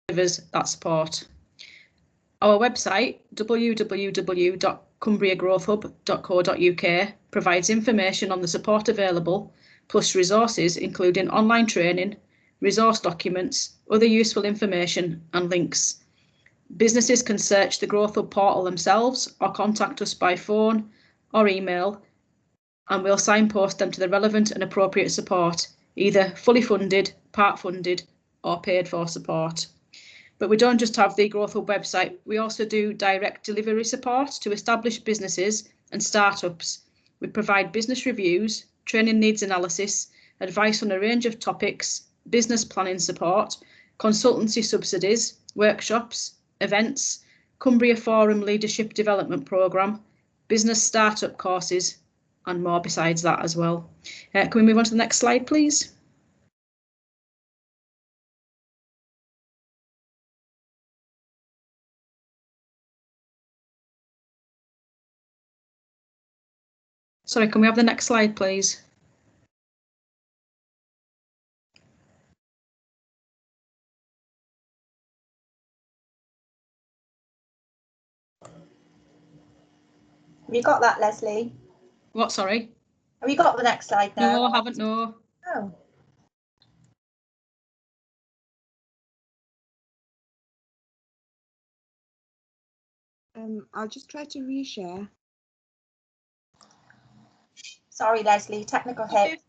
delivers that support. Our website, www.cumbriagrowthhub.co.uk, provides information on the support available, plus resources including online training, resource documents, other useful information and links. Businesses can search the Growth Hub portal themselves or contact us by phone or email, and we'll signpost them to the relevant and appropriate support, either fully funded, part funded or paid for support. But we don't just have the Growth Hub website, we also do direct delivery support to established businesses and startups. We provide business reviews, training needs analysis, advice on a range of topics, business planning support, consultancy subsidies, workshops, events, Cumbria Forum Leadership Development Programme, business startup courses, and more besides that as well. Can we move on to the next slide, please? Sorry, can we have the next slide, please? Have you got that, Leslie? What, sorry? Have you got the next slide now? No, I haven't, no. Oh. I'll just try to reshare. Sorry, Leslie, technical hit.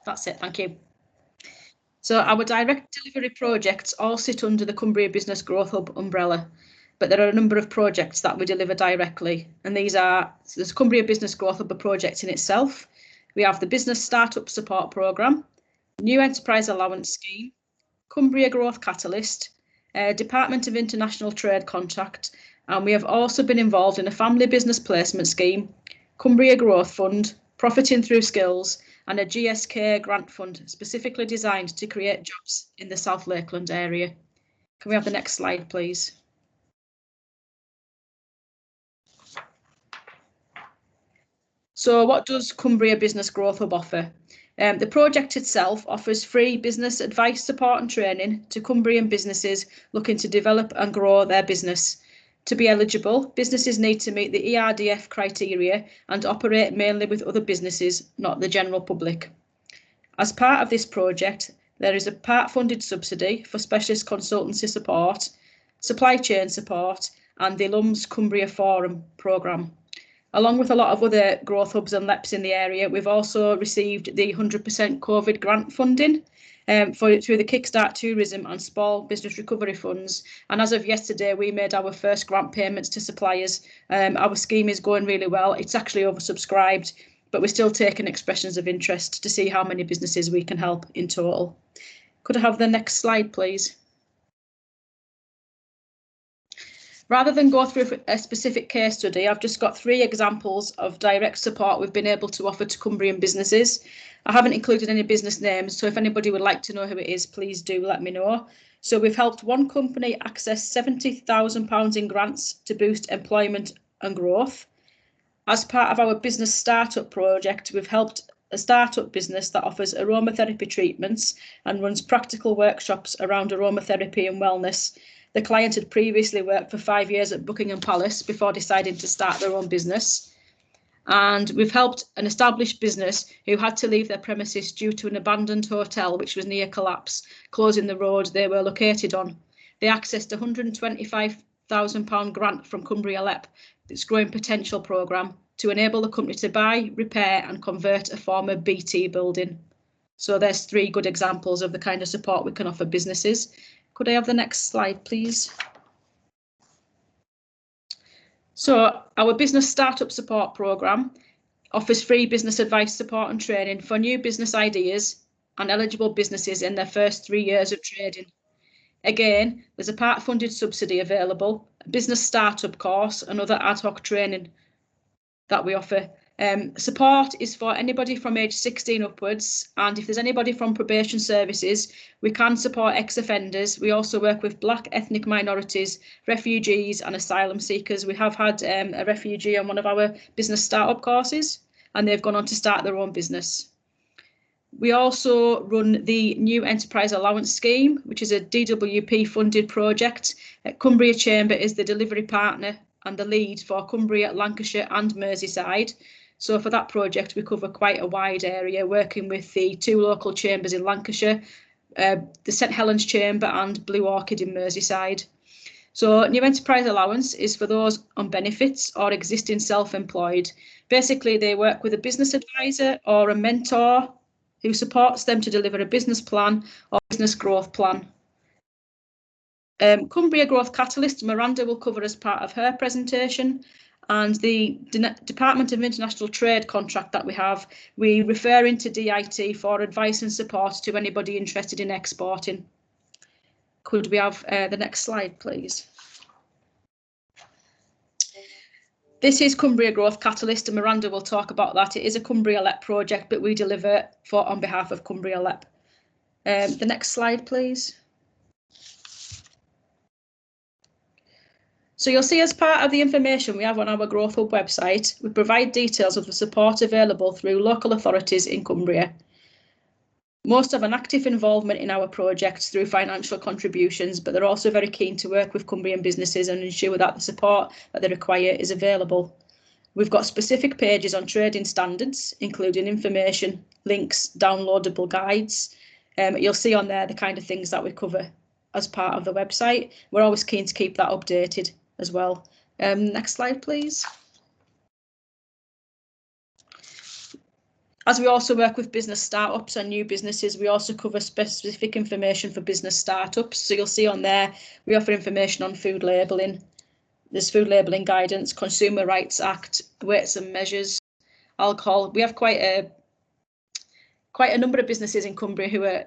That's it, thank you. So our direct delivery projects all sit under the Cumbria Business Growth Hub umbrella, but there are a number of projects that we deliver directly, and these are, so there's Cumbria Business Growth Hub, a project in itself. We have the Business Startup Support Programme, New Enterprise Allowance Scheme, Cumbria Growth Catalyst, Department of International Trade Contract, and we have also been involved in a family business placement scheme, Cumbria Growth Fund, Profiting Through Skills, and a GSK grant fund specifically designed to create jobs in the South Lakeland area. Can we have the next slide, please? So what does Cumbria Business Growth Hub offer? The project itself offers free business advice, support and training to Cumbrian businesses looking to develop and grow their business. To be eligible, businesses need to meet the ERDF criteria and operate mainly with other businesses, not the general public. As part of this project, there is a part-funded subsidy for specialist consultancy support, supply chain support, and the LUMS Cumbria Forum programme. Along with a lot of other growth hubs and LEPs in the area, we've also received the 100% COVID grant funding through the Kickstart Tourism and Small Business Recovery Funds. And as of yesterday, we made our first grant payments to suppliers. Our scheme is going really well. It's actually oversubscribed, but we're still taking expressions of interest to see how many businesses we can help in total. Could I have the next slide, please? Rather than go through a specific case study, I've just got 3 examples of direct support we've been able to offer to Cumbrian businesses. I haven't included any business names, so if anybody would like to know who it is, please do let me know. So we've helped one company access £70,000 in grants to boost employment and growth. As part of our business startup project, we've helped a startup business that offers aromatherapy treatments and runs practical workshops around aromatherapy and wellness. The client had previously worked for 5 years at Buckingham Palace before deciding to start their own business. And we've helped an established business who had to leave their premises due to an abandoned hotel which was near collapse, closing the road they were located on. They accessed a £125,000 grant from Cumbria LEP, its Growing Potential programme, to enable the company to buy, repair and convert a former BT building. So there's 3 good examples of the kind of support we can offer businesses. Could I have the next slide, please? So our business startup support programme offers free business advice, support and training for new business ideas, and eligible businesses in their first 3 years of trading. Again, there's a part-funded subsidy available, a business startup course, and other ad hoc training that we offer. Support is for anybody from age 16 upwards, and if there's anybody from probation services, we can support ex-offenders. We also work with Black ethnic minorities, refugees and asylum seekers. We have had a refugee on one of our business startup courses, and they've gone on to start their own business. We also run the New Enterprise Allowance Scheme, which is a DWP funded project. Cumbria Chamber is the delivery partner and the lead for Cumbria, Lancashire and Merseyside. So for that project, we cover quite a wide area, working with the 2 local chambers in Lancashire, the St Helens Chamber and Blue Orchid in Merseyside. So New Enterprise Allowance is for those on benefits or existing self-employed. Basically, they work with a business advisor or a mentor who supports them to deliver a business plan or business growth plan. Cumbria Growth Catalyst, Miranda will cover as part of her presentation, and the Department of International Trade contract that we have, we refer into DIT for advice and support to anybody interested in exporting. Could we have the next slide, please? This is Cumbria Growth Catalyst, and Miranda will talk about that. It is a Cumbria LEP project, but we deliver on behalf of Cumbria LEP. The next slide, please. So you'll see, as part of the information we have on our Growth Hub website, we provide details of the support available through local authorities in Cumbria. Most have an active involvement in our projects through financial contributions, but they're also very keen to work with Cumbrian businesses and ensure that the support that they require is available. We've got specific pages on trading standards, including information, links, downloadable guides. You'll see on there the kind of things that we cover as part of the website. We're always keen to keep that updated as well. Next slide, please. As we also work with business startups and new businesses, we also cover specific information for business startups. So you'll see on there, we offer information on food labelling. There's food labelling guidance, Consumer Rights Act, weights and measures, alcohol. We have quite a number of businesses in Cumbria who are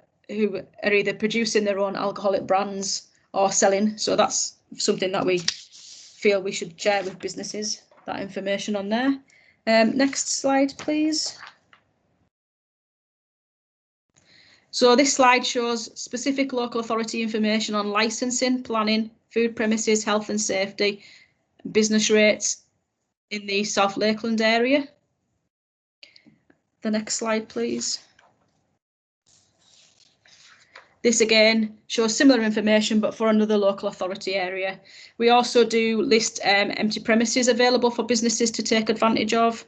either producing their own alcoholic brands or selling. So that's something that we feel we should share with businesses, that information on there. Next slide, please. So this slide shows specific local authority information on licensing, planning, food premises, health and safety, business rates in the South Lakeland area. The next slide, please. This again shows similar information, but for another local authority area. We also do list empty premises available for businesses to take advantage of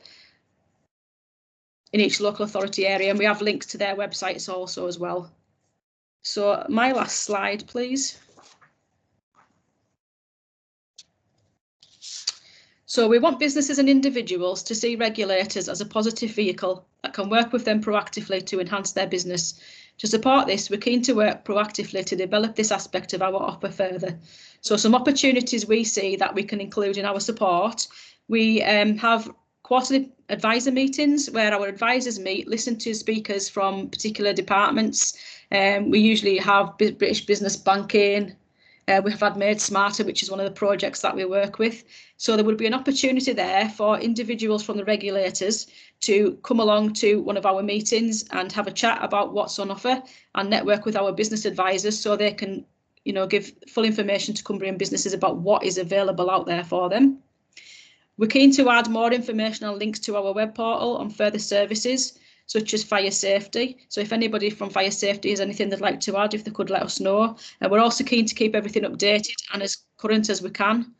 in each local authority area, and we have links to their websites also as well. So my last slide, please. So we want businesses and individuals to see regulators as a positive vehicle that can work with them proactively to enhance their business. To support this, we're keen to work proactively to develop this aspect of our offer further. So some opportunities we see that we can include in our support. We have quarterly advisor meetings where our advisors meet, listen to speakers from particular departments. We usually have British Business Banking. We have had Made Smarter, which is one of the projects that we work with. So there would be an opportunity there for individuals from the regulators to come along to one of our meetings and have a chat about what's on offer and network with our business advisors so they can, give full information to Cumbrian businesses about what is available out there for them. We're keen to add more information and links to our web portal on further services, such as fire safety. So if anybody from fire safety has anything they'd like to add, if they could let us know. And we're also keen to keep everything updated and as current as we can.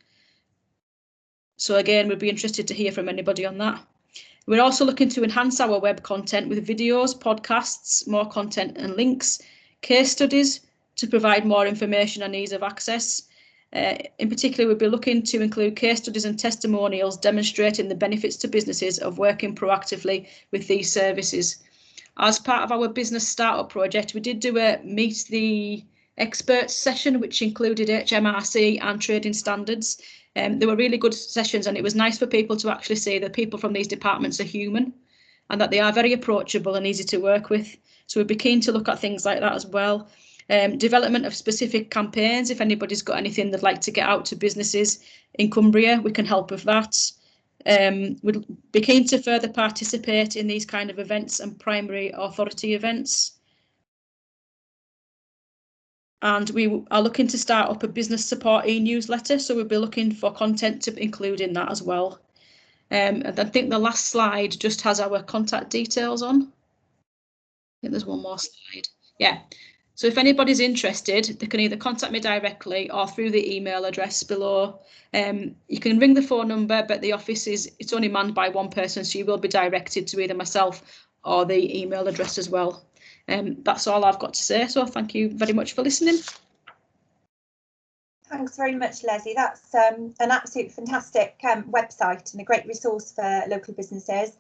So again, we'd be interested to hear from anybody on that. We're also looking to enhance our web content with videos, podcasts, more content and links, case studies to provide more information and ease of access. In particular, we'll be looking to include case studies and testimonials demonstrating the benefits to businesses of working proactively with these services. As part of our business startup project, we did do a Meet the Experts session, which included HMRC and trading standards. They were really good sessions, and it was nice for people to actually see that people from these departments are human and that they are very approachable and easy to work with. So we'd be keen to look at things like that as well. Development of specific campaigns. If anybody's got anything they'd like to get out to businesses in Cumbria, we can help with that. We'd be keen to further participate in these kind of events and primary authority events. And we are looking to start up a business support e-newsletter, so we'll be looking for content to include in that as well. And I think the last slide just has our contact details on. I think there's one more slide. Yeah. So if anybody's interested, they can either contact me directly or through the email address below. You can ring the phone number, but the office it's only manned by one person, so you will be directed to either myself or the email address as well. That's all I've got to say, so thank you very much for listening. Thanks very much, Leslie. That's an absolute fantastic website and a great resource for local businesses.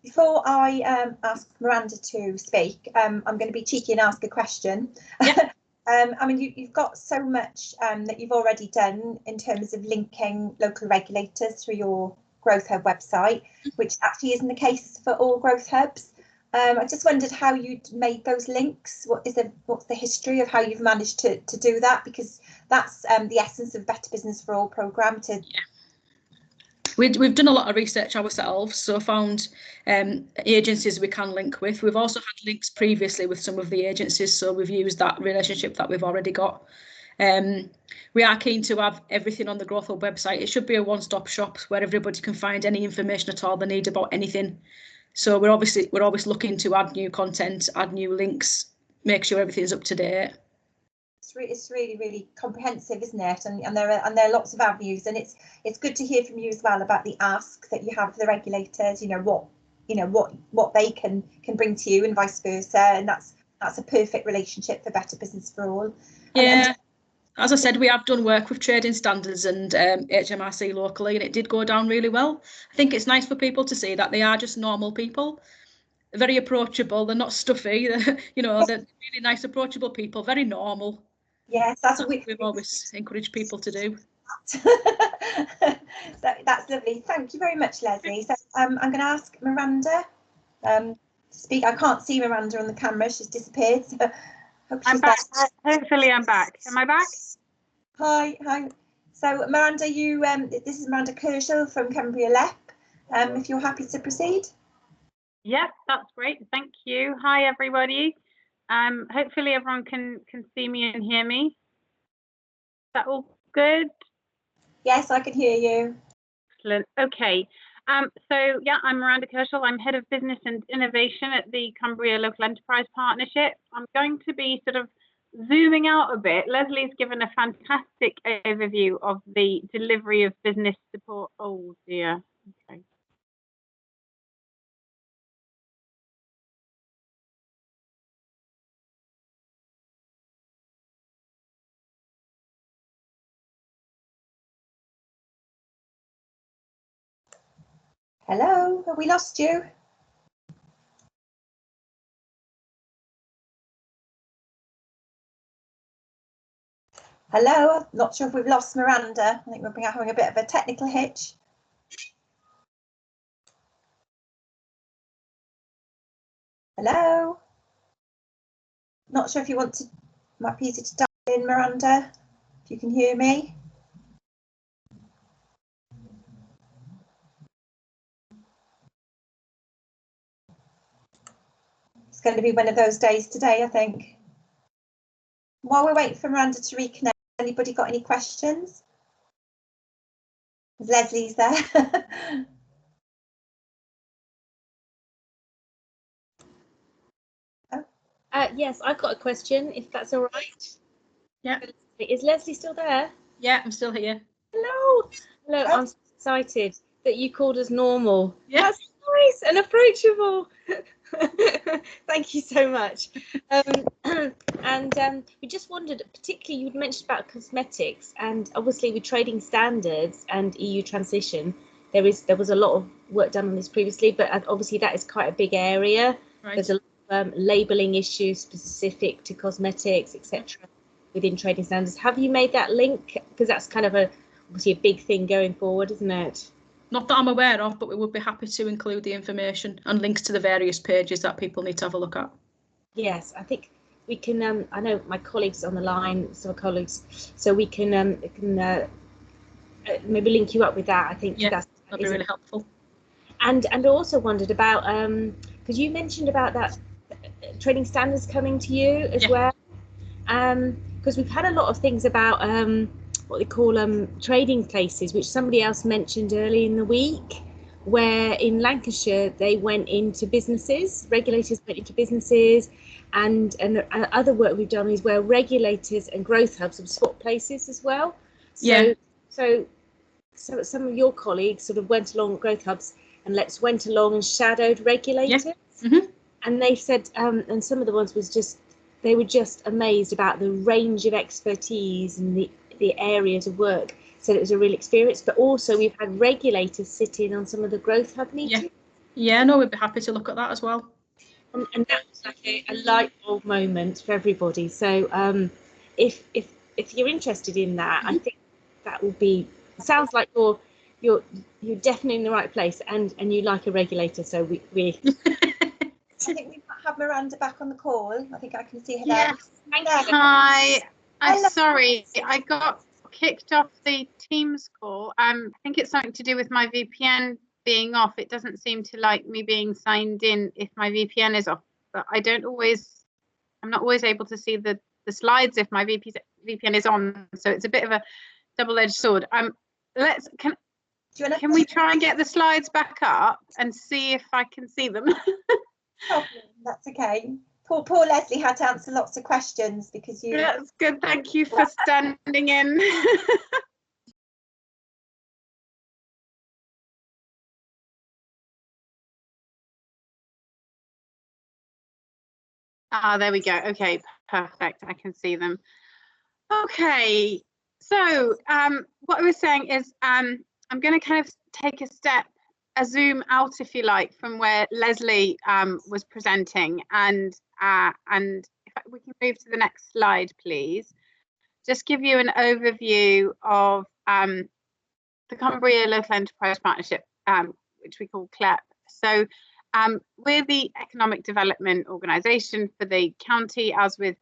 Before I ask Miranda to speak, I'm going to be cheeky and ask a question. Yeah. I mean, you've got so much that you've already done in terms of linking local regulators through your Growth Hub website, which actually isn't the case for all Growth Hubs. I just wondered how you'd made those links. What's the history of how you've managed to do that? Because that's the essence of Better Business for All programme. We've done a lot of research ourselves, so found agencies we can link with. We've also had links previously with some of the agencies, so we've used that relationship that we've already got. We are keen to have everything on the Growth Hub website. It should be a one-stop shop where everybody can find any information at all they need about anything. So we're always looking to add new content, add new links, make sure everything's up to date. It's really, really comprehensive, isn't it? And there are lots of avenues, and it's good to hear from you as well about the ask that you have for the regulators. What they can bring to you, and vice versa. And that's a perfect relationship for Better Business for All. Yeah. As I said, we have done work with trading standards and HMRC locally, and it did go down really well. I think it's nice for people to see that they are just normal people, very approachable. They're not stuffy. They're really nice, approachable people, very normal. Yes, that's what we've always encouraged people to do. That's lovely. Thank you very much, Leslie. So I'm going to ask Miranda to speak. I can't see Miranda on the camera. She's disappeared. So I'm back. Hopefully I'm back. Am I back? Hi. So Miranda, this is Miranda Kershaw from Cumbria LEP. If you're happy to proceed. Yes, that's great. Thank you. Hi, everybody. Hopefully everyone can see me and hear me. Is that all good? Yes, I can hear you. Excellent. Okay. So yeah, I'm Miranda Kershaw. I'm Head of Business and Innovation at the Cumbria Local Enterprise Partnership. I'm going to be sort of zooming out a bit. Leslie's given a fantastic overview of the delivery of business support. Oh dear. Okay. Hello, have we lost you? Hello, I'm not sure if we've lost Miranda. I think we're having a bit of a technical hitch. Hello? Not sure if you want to, might be easy to dial in, Miranda, if you can hear me. It's going to be one of those days today, I think. While we're waiting for Miranda to reconnect, anybody got any questions? Leslie's there. Yes, I've got a question, if that's all right. Yeah. Is Leslie still there? Yeah, I'm still here. Hello. Hello, I'm so excited that you called us normal. Yeah. That's nice and approachable. Thank you so much. We just wondered, particularly you'd mentioned about cosmetics, and obviously with trading standards and EU transition, there was a lot of work done on this previously, but obviously that is quite a big area. Right. There's a lot of labelling issues specific to cosmetics, etc. within trading standards. Have you made that link? Because that's kind of obviously a big thing going forward, isn't it? Not that I'm aware of, but we would be happy to include the information and links to the various pages that people need to have a look at. Yes, I think we can. I know my colleagues on the line, some colleagues, so we can maybe link you up with that. I think that'd be really helpful. And I also wondered about because you mentioned about that trading standards coming to you as well. Because we've had a lot of things about what they call trading places, which somebody else mentioned early in the week, where in Lancashire they went into businesses, regulators went into businesses, and other work we've done is where regulators and growth hubs have spot places as well. So some of your colleagues sort of went along growth hubs and went along and shadowed regulators. And they said, and some of the ones was just, they were just amazed about the range of expertise and the areas of work. So it was a real experience, but also we've had regulators sit in on some of the growth hub meetings. No, we'd be happy to look at that as well. And that was like a light bulb moment for everybody. So if you're interested in that, I think that will be, sounds like you're definitely in the right place, and you like a regulator. So we I think we might have Miranda back on the call. I think I can see her there. Hi. I'm sorry, I got kicked off the Teams call. I think it's something to do with my VPN being off. It doesn't seem to like me being signed in if my VPN is off, but I'm not always able to see the slides if my VPN is on. So it's a bit of a double-edged sword. Can we try and get the slides back up and see if I can see them? That's okay. Poor Leslie had to answer lots of questions because you. That's good. Thank you for standing in. There we go. Okay, perfect. I can see them. Okay, so what I was saying is I'm going to kind of take a zoom out, if you like, from where Leslie was presenting, and if we can move to the next slide, please. Just give you an overview of the Cumbria Local Enterprise Partnership, which we call CLEP. So we're the economic development organisation for the county, as with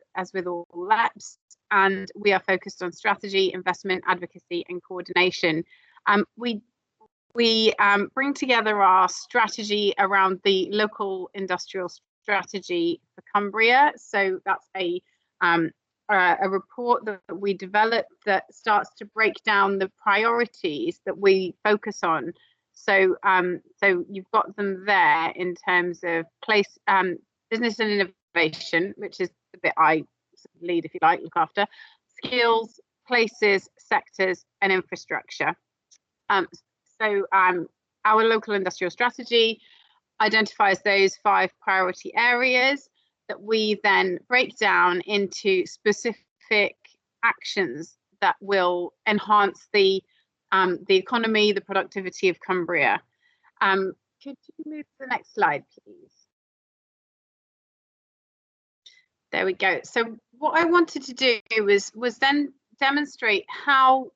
all LEPs, and we are focused on strategy, investment, advocacy, and coordination. We bring together our strategy around the local industrial strategy for Cumbria. So that's a report that we developed that starts to break down the priorities that we focus on. So you've got them there in terms of business and innovation, which is the bit I lead, if you like, look after, skills, places, sectors, and infrastructure. Our local industrial strategy identifies those 5 priority areas that we then break down into specific actions that will enhance the economy, the productivity of Cumbria. Could you move to the next slide, please? There we go. So what I wanted to do was then demonstrate how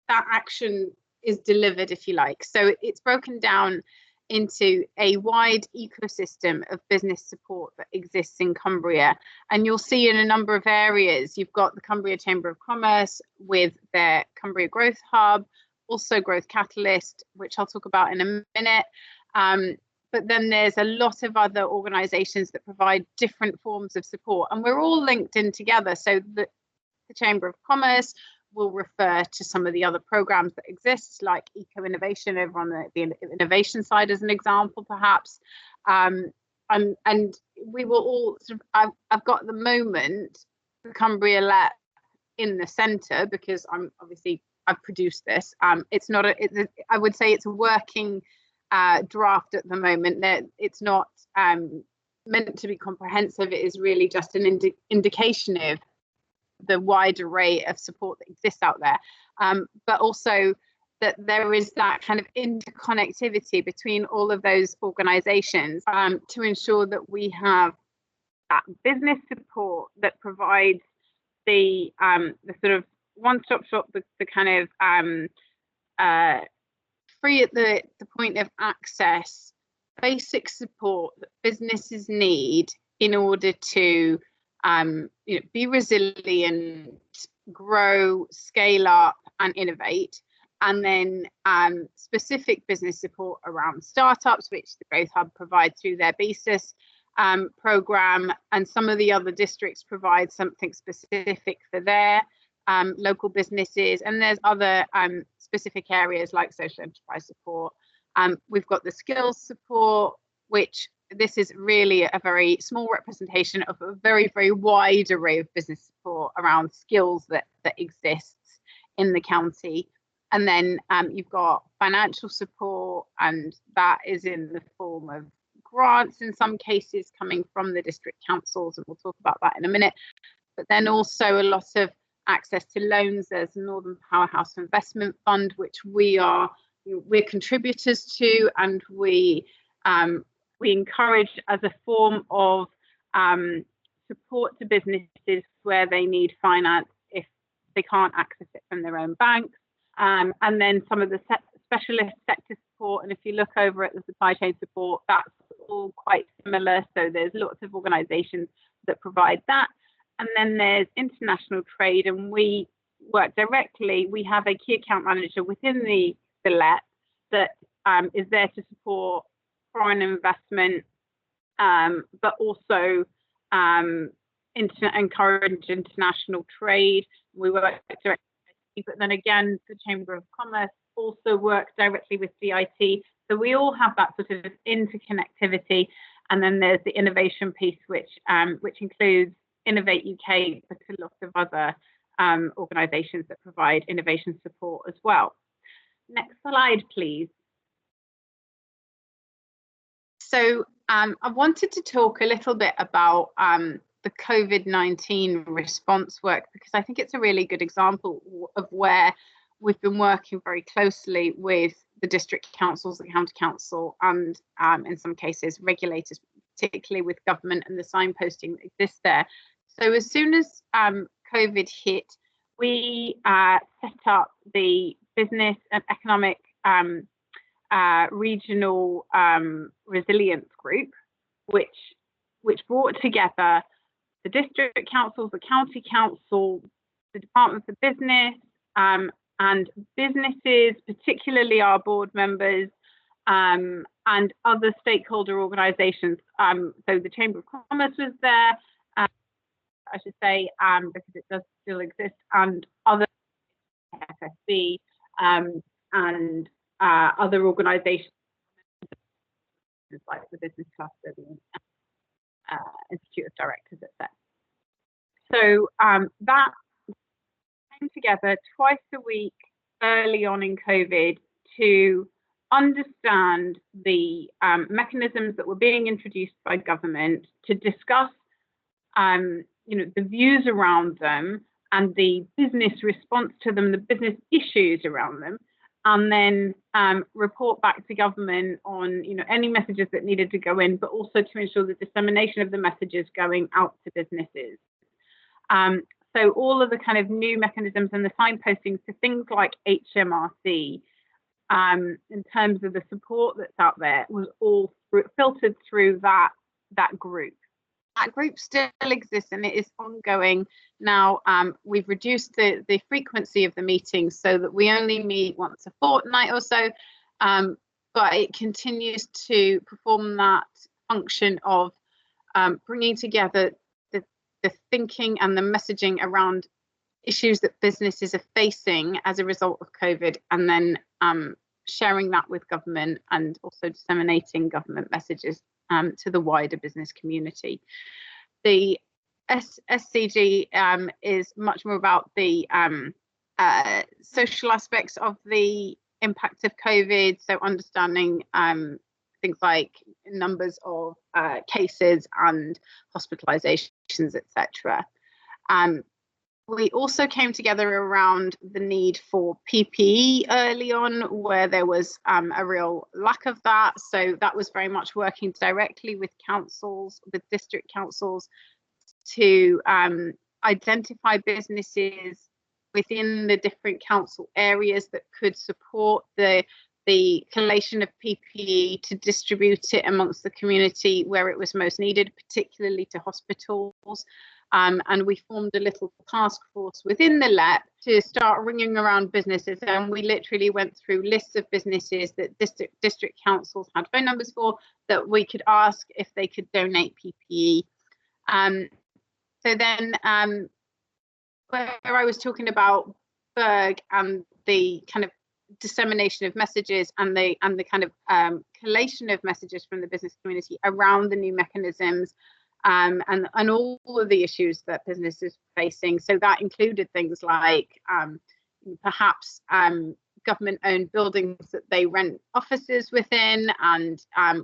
that action is delivered, if you like. So it's broken down into a wide ecosystem of business support that exists in Cumbria. And you'll see in a number of areas, you've got the Cumbria Chamber of Commerce with their Cumbria Growth Hub, also Growth Catalyst, which I'll talk about in a minute. But then there's a lot of other organisations that provide different forms of support, and we're all linked in together. So the Chamber of Commerce will refer to some of the other programs that exist, like eco-innovation over on the innovation side, as an example, perhaps. And we will all sort of, I've got at the moment the Cumbria LEP in the centre because I've produced this. It's not I would say it's a working draft at the moment. That it's not meant to be comprehensive. It is really just an indication of the wide array of support that exists out there, but also that there is that kind of interconnectivity between all of those organizations to ensure that we have that business support that provides the sort of one-stop shop, the kind of free at the point of access, basic support that businesses need in order to be resilient, grow, scale up and innovate. And then specific business support around startups, which the Growth Hub provides through their BASIS program, and some of the other districts provide something specific for their local businesses. And there's other specific areas like social enterprise support. We've got the skills support, which this is really a very small representation of a very, very wide array of business support around skills that exists in the county. And then you've got financial support, and that is in the form of grants in some cases coming from the district councils, and we'll talk about that in a minute. But then also a lot of access to loans. There's the Northern Powerhouse Investment Fund, which we're contributors to, and we encourage as a form of support to businesses where they need finance if they can't access it from their own banks. And then some of the specialist sector support, and if you look over at the supply chain support, that's all quite similar. So there's lots of organisations that provide that. And then there's international trade, and we work directly. We have a key account manager within the LEP that is there to support foreign investment, but also encourage international trade. We work directly. But then again, the Chamber of Commerce also works directly with DIT. So we all have that sort of interconnectivity. And then there's the innovation piece, which includes Innovate UK, but a lot of other organisations that provide innovation support as well. Next slide, please. So I wanted to talk a little bit about the COVID-19 response work, because I think it's a really good example of where we've been working very closely with the district councils, the county council, and in some cases regulators, particularly with government and the signposting that exists there. So as soon as COVID hit, we set up the Business and Economic Regional Resilience Group, which brought together the district councils, the county council, the Department for Business, and businesses, particularly our board members, and other stakeholder organisations. So the Chamber of Commerce was there, I should say, because it does still exist, and other FSB and other organisations like the Business Cluster, the Institute of Directors, etc. So that came together twice a week early on in COVID to understand the mechanisms that were being introduced by government, to discuss the views around them and the business response to them, the business issues around them, and then report back to government on any messages that needed to go in, but also to ensure the dissemination of the messages going out to businesses. So all of the kind of new mechanisms and the signposting to things like HMRC, in terms of the support that's out there, was all filtered through that group. That group still exists and it is ongoing now. We've reduced the frequency of the meetings so that we only meet once a fortnight or so, but it continues to perform that function of bringing together the thinking and the messaging around issues that businesses are facing as a result of COVID, and then sharing that with government and also disseminating government messages to the wider business community. The SCG is much more about the social aspects of the impact of COVID, so understanding things like numbers of cases and hospitalizations, etc. We also came together around the need for PPE early on, where there was a real lack of that. So that was very much working directly with councils, with district councils, to identify businesses within the different council areas that could support the the collation of PPE to distribute it amongst the community where it was most needed, particularly to hospitals. And we formed a little task force within the LEP to start ringing around businesses, and we literally went through lists of businesses that district councils had phone numbers for that we could ask if they could donate PPE. So then where I was talking about Berg and the kind of dissemination of messages and the kind of collation of messages from the business community around the new mechanisms, and all of the issues that businesses are facing. So that included things like perhaps government-owned buildings that they rent offices within, and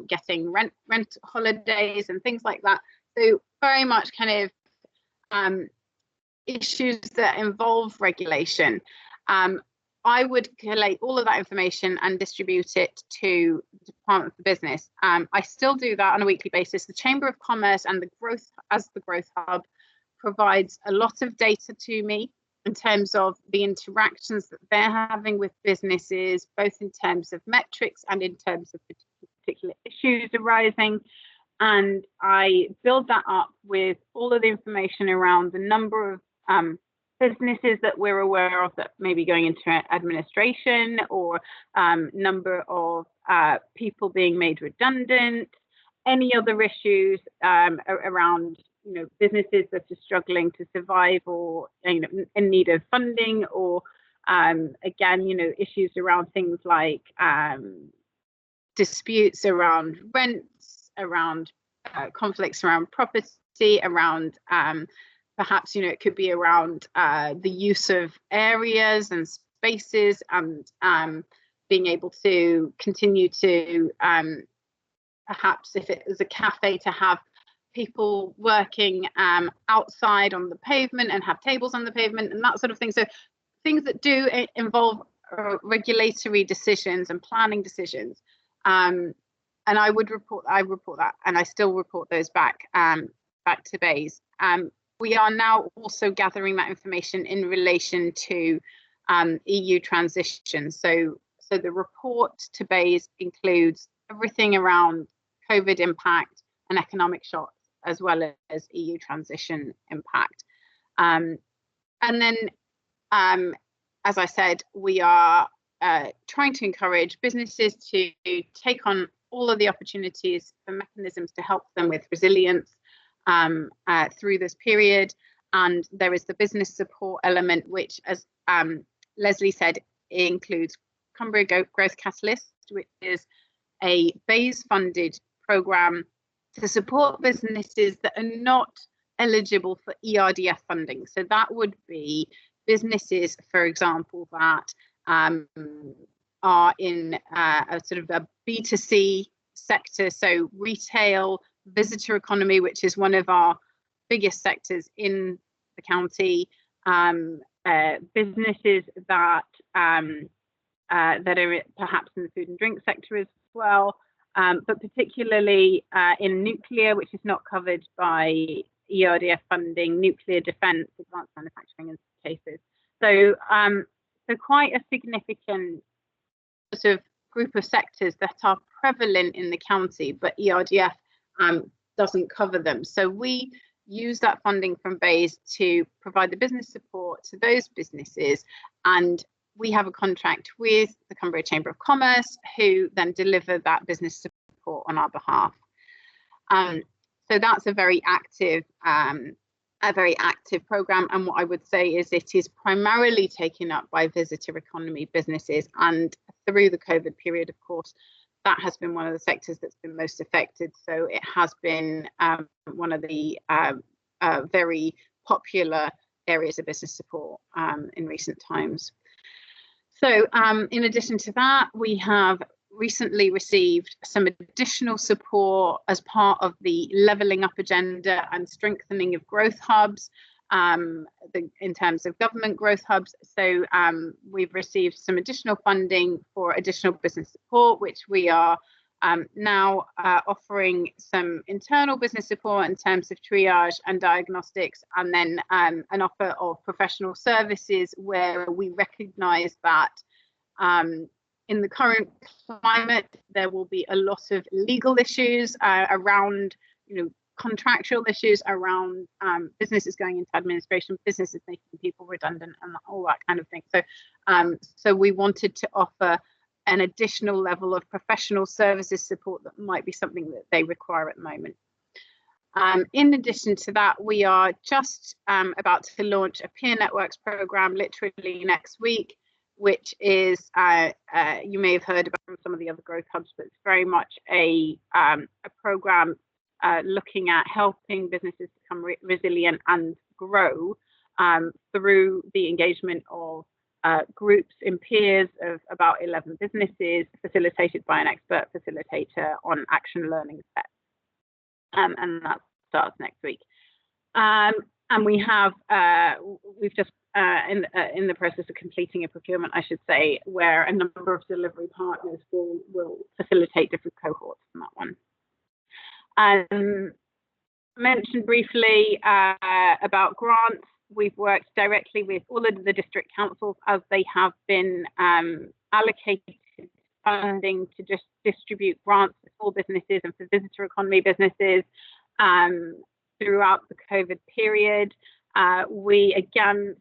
getting rent holidays and things like that. So very much kind of issues that involve regulation. I would collate all of that information and distribute it to the Department for Business. I still do that on a weekly basis. The Chamber of Commerce and the Growth Hub provides a lot of data to me in terms of the interactions that they're having with businesses, both in terms of metrics and in terms of particular issues arising. And I build that up with all of the information around the number of businesses that we're aware of that may be going into administration, or number of people being made redundant, any other issues around businesses that are struggling to survive, or in need of funding, or again issues around things like disputes around rents, around conflicts around property, around perhaps it could be around the use of areas and spaces, and being able to continue to perhaps, if it was a cafe, to have people working outside on the pavement and have tables on the pavement and that sort of thing. So things that do involve regulatory decisions and planning decisions. And I report that, and I still report those back to BEIS. We are now also gathering that information in relation to EU transition. So the report to BEIS includes everything around COVID impact and economic shocks, as well as EU transition impact. And then, as I said, we are trying to encourage businesses to take on all of the opportunities for mechanisms to help them with resilience through this period. And there is the business support element, which, as Leslie said, includes Cumbria Growth Catalyst, which is a BEIS-funded program to support businesses that are not eligible for ERDF funding. So that would be businesses, for example, that are in a sort of a B2C sector, so retail, visitor economy, which is one of our biggest sectors in the county, businesses that that are perhaps in the food and drink sector as well, but particularly in nuclear, which is not covered by ERDF funding, nuclear defence, advanced manufacturing in some cases. So, so quite a significant sort of group of sectors that are prevalent in the county, but ERDF doesn't cover them. So we use that funding from BEIS to provide the business support to those businesses, and we have a contract with the Cumbria Chamber of Commerce, who then deliver that business support on our behalf. So that's a very active program, and what I would say is it is primarily taken up by visitor economy businesses, and through the COVID period, of course, that has been one of the sectors that's been most affected. So it has been one of the very popular areas of business support in recent times. So in addition to that, we have recently received some additional support as part of the levelling up agenda and strengthening of growth hubs in terms of government growth hubs. So we've received some additional funding for additional business support, which we are now offering some internal business support in terms of triage and diagnostics, and then an offer of professional services where we recognise that In the current climate, there will be a lot of legal issues around, contractual issues around businesses going into administration, businesses making people redundant, and all that kind of thing. So we wanted to offer an additional level of professional services support that might be something that they require at the moment. In addition to that, we are just about to launch a peer networks program literally next week, which is, you may have heard about from some of the other growth hubs, but it's very much a program looking at helping businesses become resilient and grow through the engagement of groups in peers of about 11 businesses, facilitated by an expert facilitator on action learning steps. And that starts next week. And we have, we've just in the process of completing a procurement, I should say, where a number of delivery partners will facilitate different cohorts in that one. I mentioned briefly about grants. We've worked directly with all of the district councils as they have been allocated funding to just distribute grants for small businesses and for visitor economy businesses throughout the COVID period. We again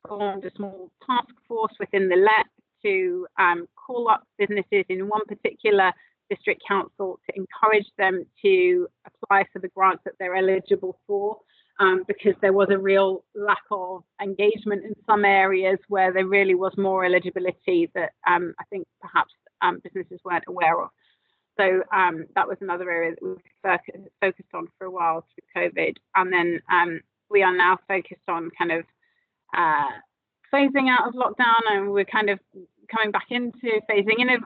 formed a small task force within the LEP to call up businesses in one particular district council to encourage them to apply for the grants that they're eligible for, because there was a real lack of engagement in some areas where there really was more eligibility that I think perhaps businesses weren't aware of. So that was another area that we focused on for a while through COVID. And then we are now focused on kind of phasing out of lockdown, and we're kind of coming back into phasing in of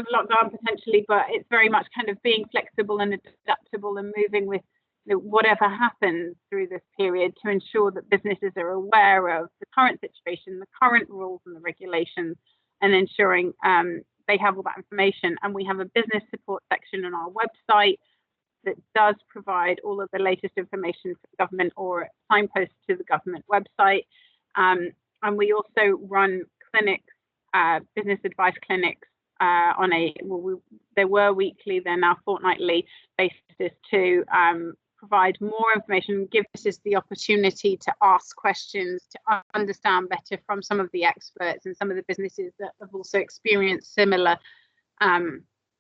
lockdown potentially, but it's very much kind of being flexible and adaptable and moving with whatever happens through this period to ensure that businesses are aware of the current situation, the current rules and the regulations, and ensuring they have all that information. And we have a business support section on our website that does provide all of the latest information for the government or signposts to the government website. And we also run clinics, business advice clinics on they were weekly, they're now fortnightly basis to provide more information, give businesses the opportunity to ask questions, to understand better from some of the experts and some of the businesses that have also experienced similar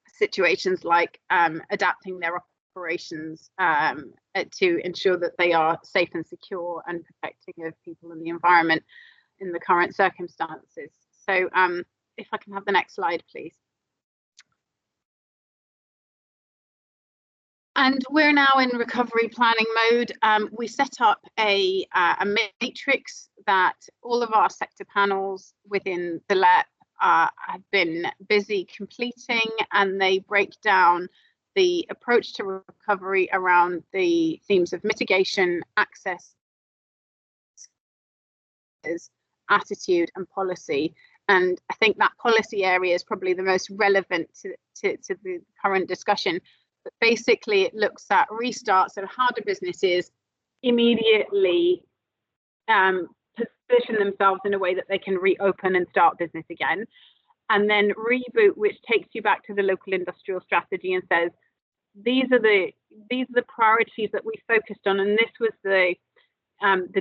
situations, like adapting their operations to ensure that they are safe and secure and protecting of people and the environment in the current circumstances. So if I can have the next slide, please. And we're now in recovery planning mode. We set up a matrix that all of our sector panels within the LEP have been busy completing, and they break down the approach to recovery around the themes of mitigation, access, attitude, and policy. And I think that policy area is probably the most relevant to the current discussion. But basically, it looks at restarts and how do businesses immediately position themselves in a way that they can reopen and start business again. And then reboot, which takes you back to the local industrial strategy and says, these are the priorities that we focused on, and this was the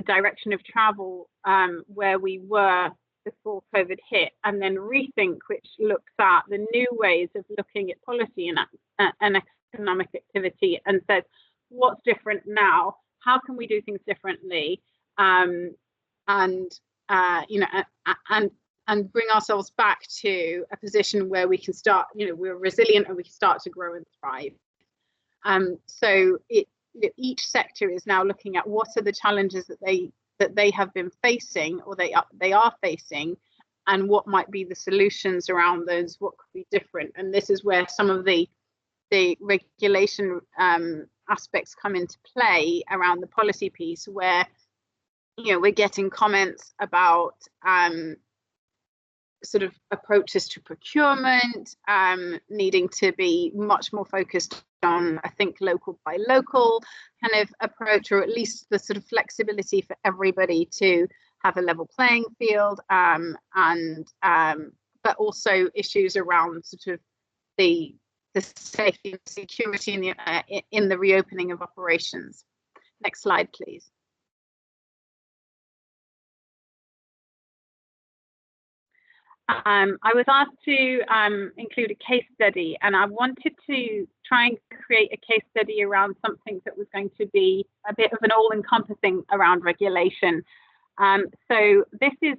direction of travel where we were before COVID hit. And then rethink, which looks at the new ways of looking at policy and economic activity and says, what's different now? How can we do things differently? And bring ourselves back to a position where we can start, we're resilient and we can start to grow and thrive. So each sector is now looking at what are the challenges that they have been facing, or they are facing, and what might be the solutions around those, what could be different. And this is where some of the regulation aspects come into play around the policy piece, where we're getting comments about sort of approaches to procurement needing to be much more focused on, I think, local by local kind of approach, or at least the sort of flexibility for everybody to have a level playing field and but also issues around sort of the safety and security in the reopening of operations. Next slide, please. I was asked to include a case study, and I wanted to try and create a case study around something that was going to be a bit of an all-encompassing around regulation. So this is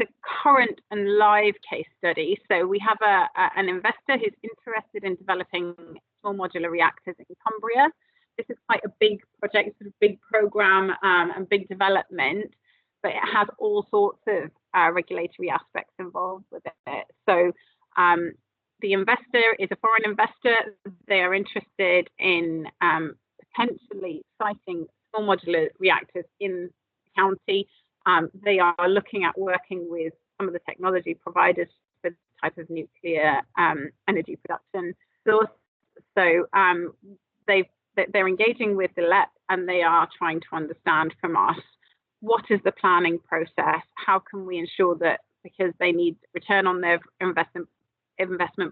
a current and live case study. So we have an investor who's interested in developing small modular reactors in Cumbria. This is quite a big project, sort of big program and big development, but it has all sorts of regulatory aspects involved with it. So the investor is a foreign investor. They are interested in potentially siting small modular reactors in the county. They are looking at working with some of the technology providers for the type of nuclear energy production source. So they're engaging with the LEP, and they are trying to understand from us, what is the planning process? How can we ensure that, because they need return on their investment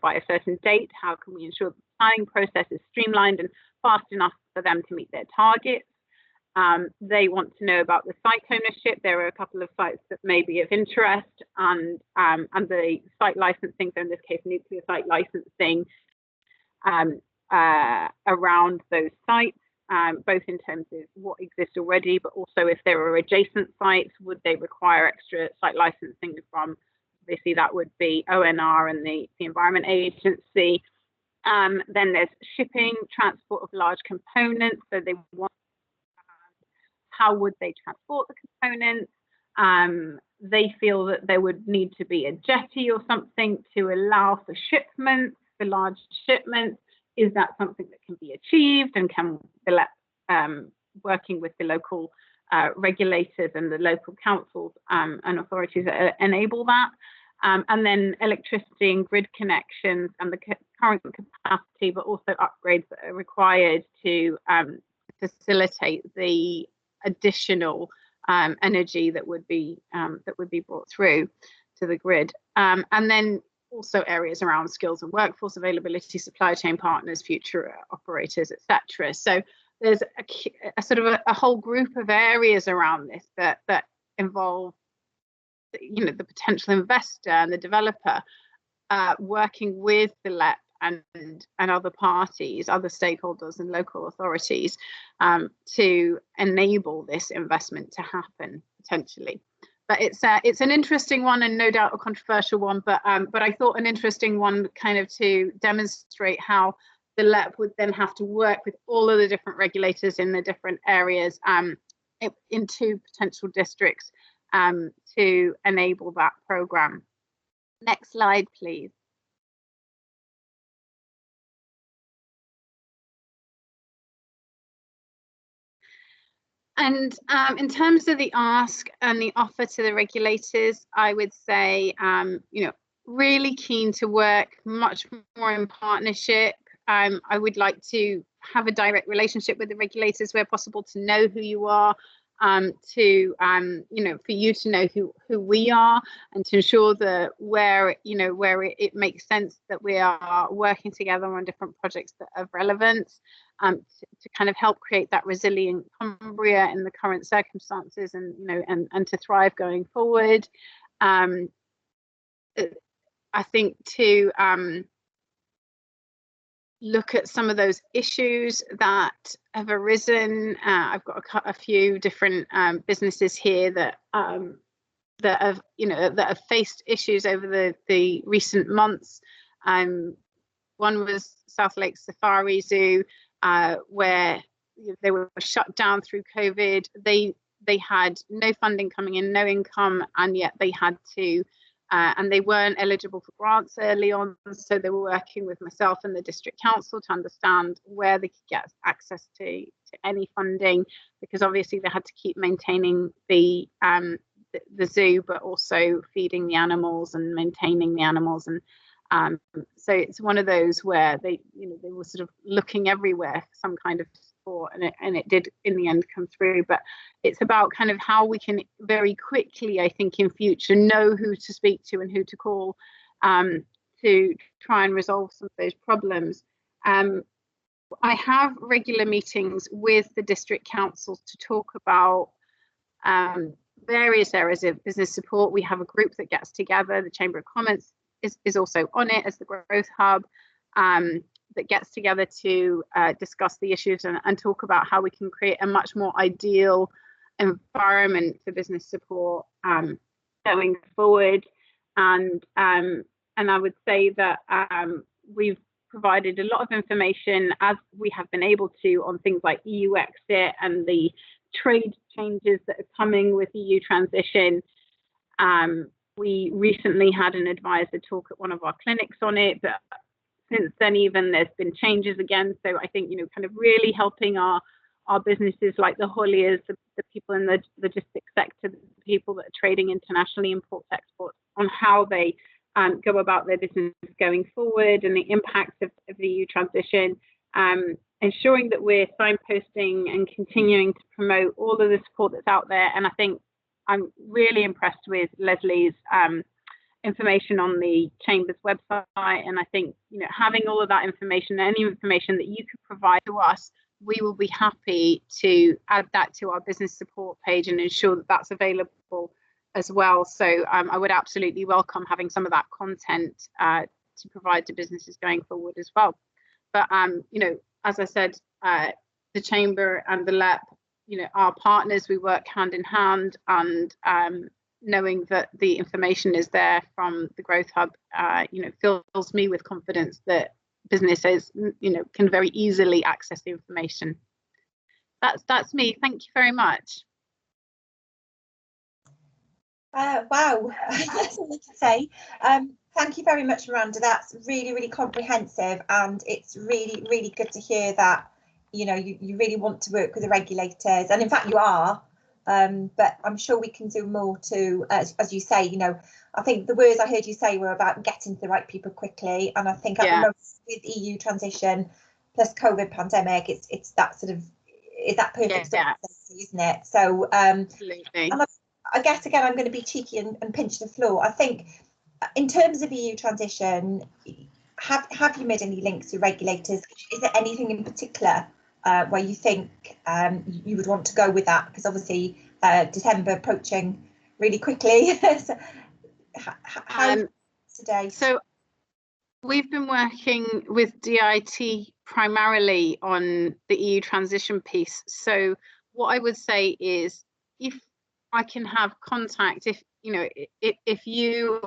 by a certain date, how can we ensure the planning process is streamlined and fast enough for them to meet their targets? They want to know about the site ownership. There are a couple of sites that may be of interest, and the site licensing, so in this case, nuclear site licensing around those sites, both in terms of what exists already, but also if there are adjacent sites, would they require extra site licensing from, obviously that would be ONR and the Environment Agency. Then there's shipping, transport of large components. So they want, how would they transport the components? They feel that there would need to be a jetty or something to allow for shipments, for large shipments. Is that something that can be achieved, and can the working with the local regulators and the local councils and authorities enable that? And then electricity and grid connections and the current capacity, but also upgrades that are required to facilitate the additional energy that would be brought through to the grid. And then also areas around skills and workforce availability, supply chain partners, future operators, etc. So there's a sort of a whole group of areas around this that involve, you know, the potential investor and the developer working with the LEP and other parties, other stakeholders and local authorities to enable this investment to happen potentially. But it's an interesting one, and no doubt a controversial one, but I thought an interesting one kind of to demonstrate how the LEP would then have to work with all of the different regulators in the different areas in two potential districts to enable that program. Next slide, please. And in terms of the ask and the offer to the regulators, I would say, you know, really keen to work much more in partnership. I would like to have a direct relationship with the regulators where possible, to know who you are, you know, for you to know who we are, and to ensure that where it makes sense that we are working together on different projects that are relevant. To kind of help create that resilient Cumbria in the current circumstances, and you know, and to thrive going forward. I think to look at some of those issues that have arisen. I've got a few different businesses here that have faced issues over the recent months. One was South Lake Safari Zoo, where they were shut down through COVID. They had no funding coming in, no income, and yet they had to, and they weren't eligible for grants early on. So they were working with myself and the district council to understand where they could get access to any funding, because obviously they had to keep maintaining the zoo, but also feeding the animals and maintaining the animals. And so it's one of those where they were sort of looking everywhere for some kind of support, and it did in the end come through. But it's about kind of how we can very quickly, I think, in future know who to speak to and who to call to try and resolve some of those problems. I have regular meetings with the district councils to talk about various areas of business support. We have a group that gets together. The Chamber of Commerce is also on it as the Growth Hub, that gets together to discuss the issues and talk about how we can create a much more ideal environment for business support going forward. And I would say that we've provided a lot of information, as we have been able to, on things like EU exit and the trade changes that are coming with EU transition. We recently had an advisor talk at one of our clinics on it, but since then even there's been changes again. So I think, kind of really helping our businesses like the hauliers, the people in the logistics sector, the people that are trading internationally, imports, exports, on how they go about their business going forward and the impacts of the EU transition, ensuring that we're signposting and continuing to promote all of the support that's out there. And I think I'm really impressed with Leslie's information on the Chamber's website. And I think, having all of that information, any information that you could provide to us, we will be happy to add that to our business support page and ensure that that's available as well. So I would absolutely welcome having some of that content to provide to businesses going forward as well. But as I said, the Chamber and the LEP, our partners, we work hand in hand, and knowing that the information is there from the Growth Hub, fills me with confidence that businesses, can very easily access the information. That's me. Thank you very much. Wow, that's all I can say. Thank you very much, Miranda. That's really, really comprehensive, and it's really, really good to hear that, you really want to work with the regulators, and in fact you are, but I'm sure we can do more to, as you say, I think the words I heard you say were about getting to the right people quickly, and I think at the moment with EU transition plus COVID pandemic, it's that sort of, is that perfect storm, isn't it? So absolutely. And I guess again I'm going to be cheeky and pinch the floor. I think in terms of EU transition, have you made any links to regulators? Is there anything in particular where you think you would want to go with that? Because obviously December approaching really quickly. So, how today? So we've been working with DIT primarily on the EU transition piece. So what I would say is, if I can have contact, if you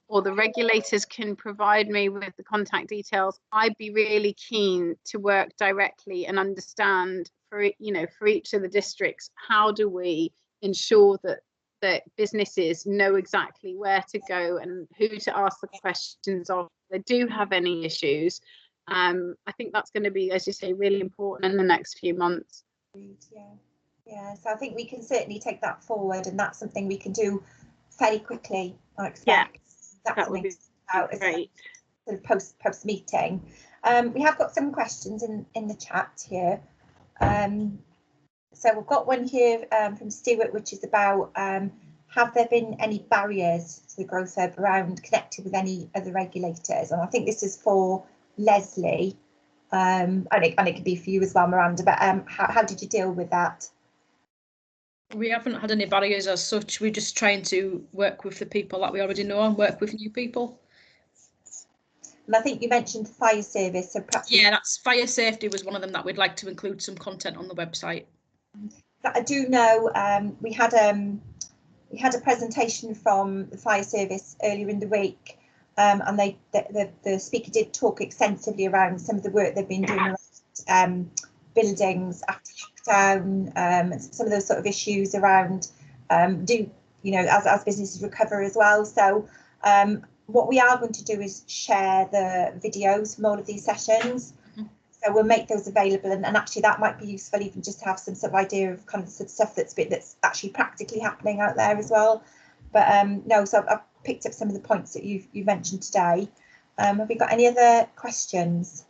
or the regulators can provide me with the contact details, I'd be really keen to work directly and understand for each of the districts, how do we ensure that businesses know exactly where to go and who to ask the questions of if they do have any issues. I think that's going to be, as you say, really important in the next few months. Yeah, so I think we can certainly take that forward, and that's something we can do fairly quickly, I expect. That would be great. Sort of post meeting. We have got some questions in the chat here. So we've got one here from Stuart, which is about have there been any barriers to the Growth Hub around connecting with any other regulators? And I think this is for Leslie, and it could be for you as well, Miranda. But how did you deal with that? We haven't had any barriers as such. We're just trying to work with the people that we already know and work with new people. And I think you mentioned the fire service, so perhaps that's fire safety was one of them that we'd like to include some content on the website. I do know we had a presentation from the fire service earlier in the week, and the speaker did talk extensively around some of the work they've been doing around buildings after lockdown, some of those sort of issues around as businesses recover as well. So what we are going to do is share the videos from all of these sessions. So we'll make those available, and actually that might be useful even just to have some sort of idea of kind of stuff that's actually practically happening out there as well. But no, so I've picked up some of the points that you mentioned today. Have we got any other questions?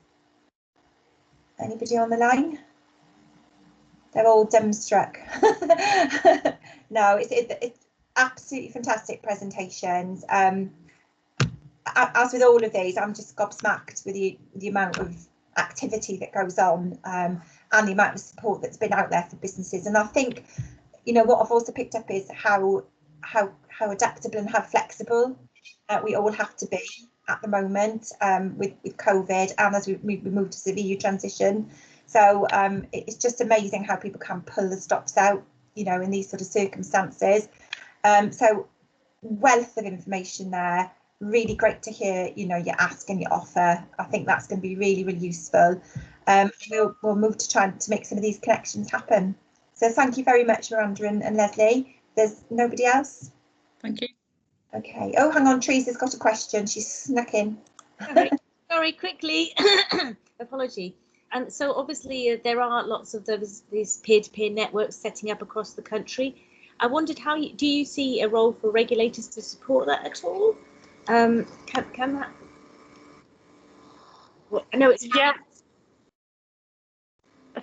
Anybody on the line? They're all dumbstruck. No, it's absolutely fantastic presentations. As with all of these, I'm just gobsmacked with the amount of activity that goes on, and the amount of support that's been out there for businesses. And I think, you know, what I've also picked up is how adaptable and how flexible we all have to be at the moment, with COVID, and as we move to the EU transition. So it's just amazing how people can pull the stops out, you know, in these sort of circumstances. So wealth of information there. Really great to hear, you know, your ask and your offer. I think that's going to be really, really useful. We'll move to trying to make some of these connections happen. So thank you very much, Miranda and Leslie. There's nobody else? Thank you. Okay. Oh, hang on, Teresa's got a question. She's snuck in. Sorry, quickly. Apology. And so obviously there are lots of these peer-to-peer networks setting up across the country. I wondered do you see a role for regulators to support that at all? Can that? Well, no, it's yeah.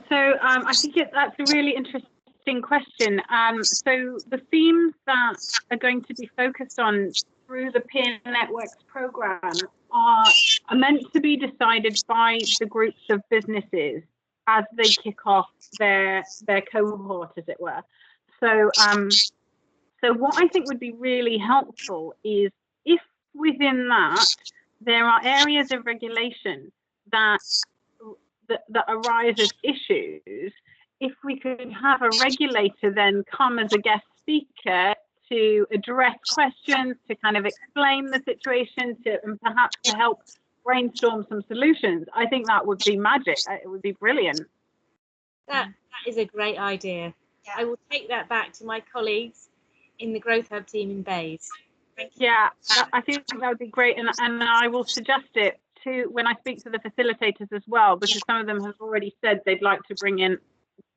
So I think that's a really interesting question. So the themes that are going to be focused on through the Peer Networks programme are meant to be decided by the groups of businesses as they kick off their cohort, as it were. So so what I think would be really helpful is if within that there are areas of regulation that arise as issues, if we could have a regulator then come as a guest speaker to address questions, to kind of explain the situation, and perhaps to help brainstorm some solutions, I think that would be magic. It would be brilliant. That is a great idea. Yeah. I will take that back to my colleagues in the Growth Hub team in Bays. Yeah, I think that would be great, and I will suggest it to when I speak to the facilitators as well, because some of them have already said they'd like to bring in,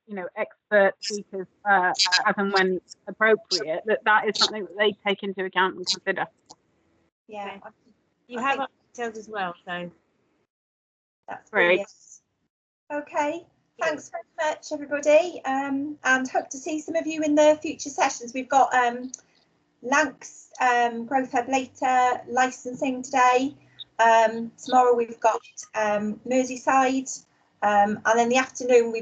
you know, expert speakers as and when appropriate. That is something that they take into account and consider. Yeah, you have our details as well, so that's great. Okay. Thanks very much, everybody, and hope to see some of you in the future sessions. We've got Lancs Growth Hub later, licensing today. Tomorrow we've got Merseyside, and then the afternoon we've